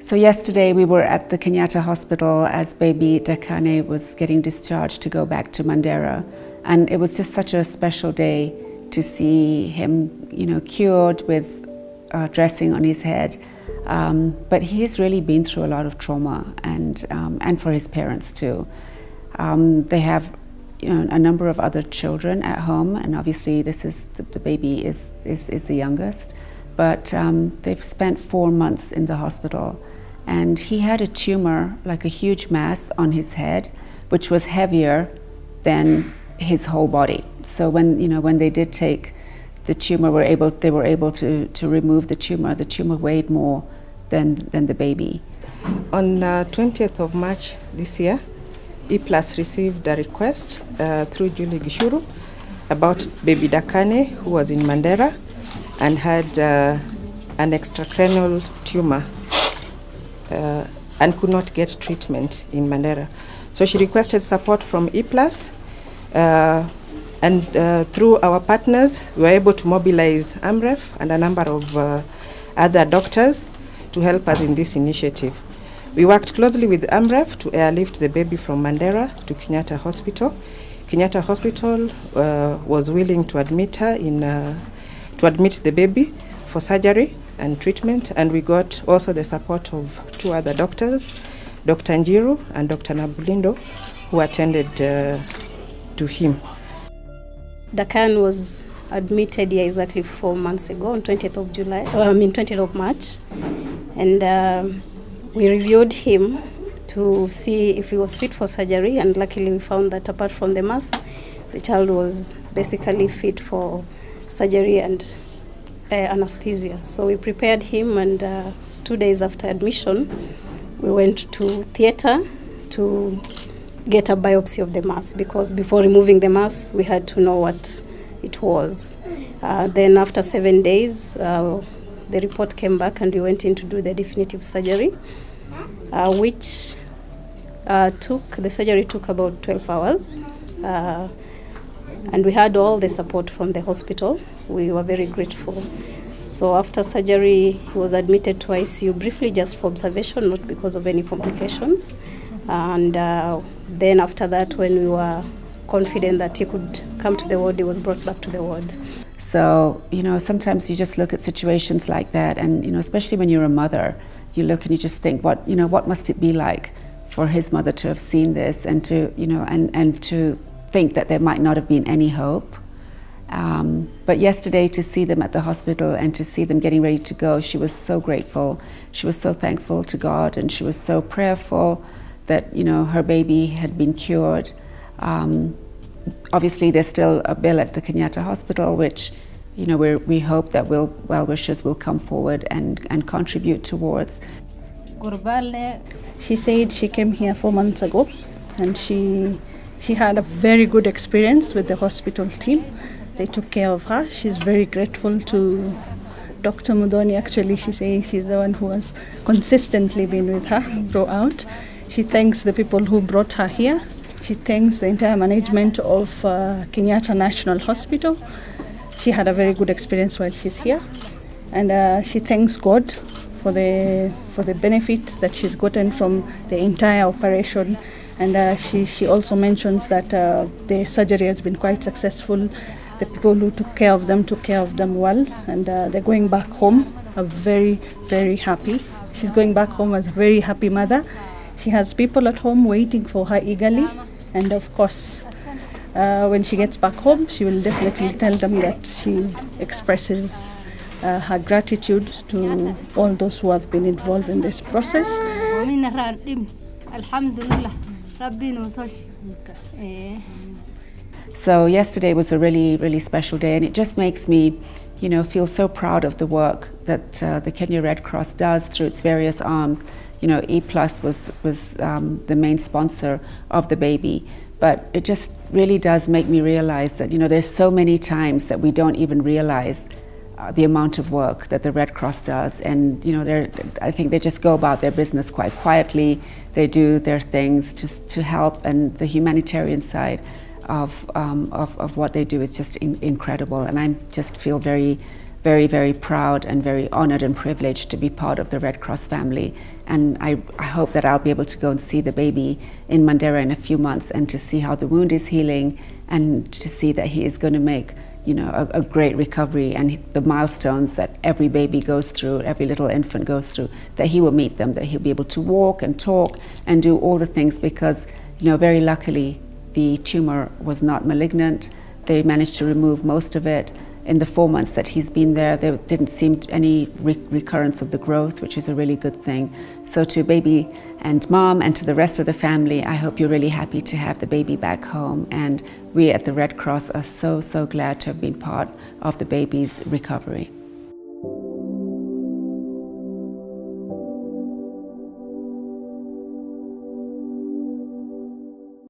So yesterday we were at the Kenyatta hospital as Baby Dakane was getting discharged to go back to Mandera. And it was just such a special day to see him, cured with dressing on his head. But he's really been through a lot of trauma, and for his parents too. They have a number of other children at home, and obviously this is the baby is the youngest. But they've spent 4 months in the hospital, and he had a tumor, like a huge mass on his head, which was heavier than his whole body. So when they did take the tumor, they were able to remove the tumor. The tumor weighed more than the baby. On 20th of March this year, E+ received a request through Julie Gishuru about Baby Dakane, who was in Mandera and had an extracranial tumor and could not get treatment in Mandera. So she requested support from E+, and through our partners, we were able to mobilize AMREF and a number of other doctors to help us in this initiative. We worked closely with AMREF to airlift the baby from Mandera to Kenyatta Hospital. Kenyatta Hospital was willing to admit the baby for surgery and treatment, and we got also the support of 2 other doctors, Dr. Njiru and Dr. Nabulindo, who attended to him. Dakane was admitted here exactly 4 months ago on 20th of March, and we reviewed him to see if he was fit for surgery, and luckily we found that apart from the mass, the child was basically fit for surgery and anesthesia. So we prepared him, and 2 days after admission, we went to theatre to get a biopsy of the mass, because before removing the mass, we had to know what it was. Then after 7 days, the report came back, and we went in to do the definitive surgery, which the surgery took about 12 hours. And we had all the support from the hospital. We were very grateful. So after surgery, he was admitted to ICU briefly just for observation, not because of any complications. And then after that, when we were confident that he could come to the ward, he was brought back to the ward. So, sometimes you just look at situations like that, and, especially when you're a mother, you look and you just think, what must it be like for his mother to have seen this, and to, and to think that there might not have been any hope. But yesterday, to see them at the hospital and to see them getting ready to go, she was so grateful. She was so thankful to God, and she was so prayerful that, her baby had been cured. Obviously, there's still a bill at the Kenyatta Hospital, which, we hope that well-wishers will come forward and contribute towards. She said she came here 4 months ago, and she had a very good experience with the hospital team. They took care of her. She's very grateful to Dr. Mudhoni. Actually, she says she's the one who has consistently been with her throughout. She thanks the people who brought her here. She thanks the entire management of Kenyatta National Hospital. She had a very good experience while she's here. And she thanks God for the benefit that she's gotten from the entire operation. And she also mentions that the surgery has been quite successful. The people who took care of them well, and they're going back home very, very happy. She's going back home as a very happy mother. She has people at home waiting for her eagerly, and of course, when she gets back home, she will definitely tell them that she expresses her gratitude to all those who have been involved in this process. So yesterday was a really, really special day, and it just makes me, feel so proud of the work that the Kenya Red Cross does through its various arms. E+ was the main sponsor of the baby, but it just really does make me realize that, there's so many times that we don't even realize the amount of work that the Red Cross does, and I think they just go about their business quite quietly. They do their things to help, and the humanitarian side of what they do is just incredible, and I just feel very, very, very proud and very honored and privileged to be part of the Red Cross family. And I hope that I'll be able to go and see the baby in Mandera in a few months and to see how the wound is healing and to see that he is going to make, you know, a great recovery, and the milestones that every baby goes through, every little infant goes through, that he will meet them, that he'll be able to walk and talk and do all the things, because, you know, very luckily the tumor was not malignant. They managed to remove most of it. In the 4 months that he's been there didn't seem any recurrence of the growth, which is a really good thing. So to baby and mom and to the rest of the family, I hope you're really happy to have the baby back home. And we at the Red Cross are so, so glad to have been part of the baby's recovery.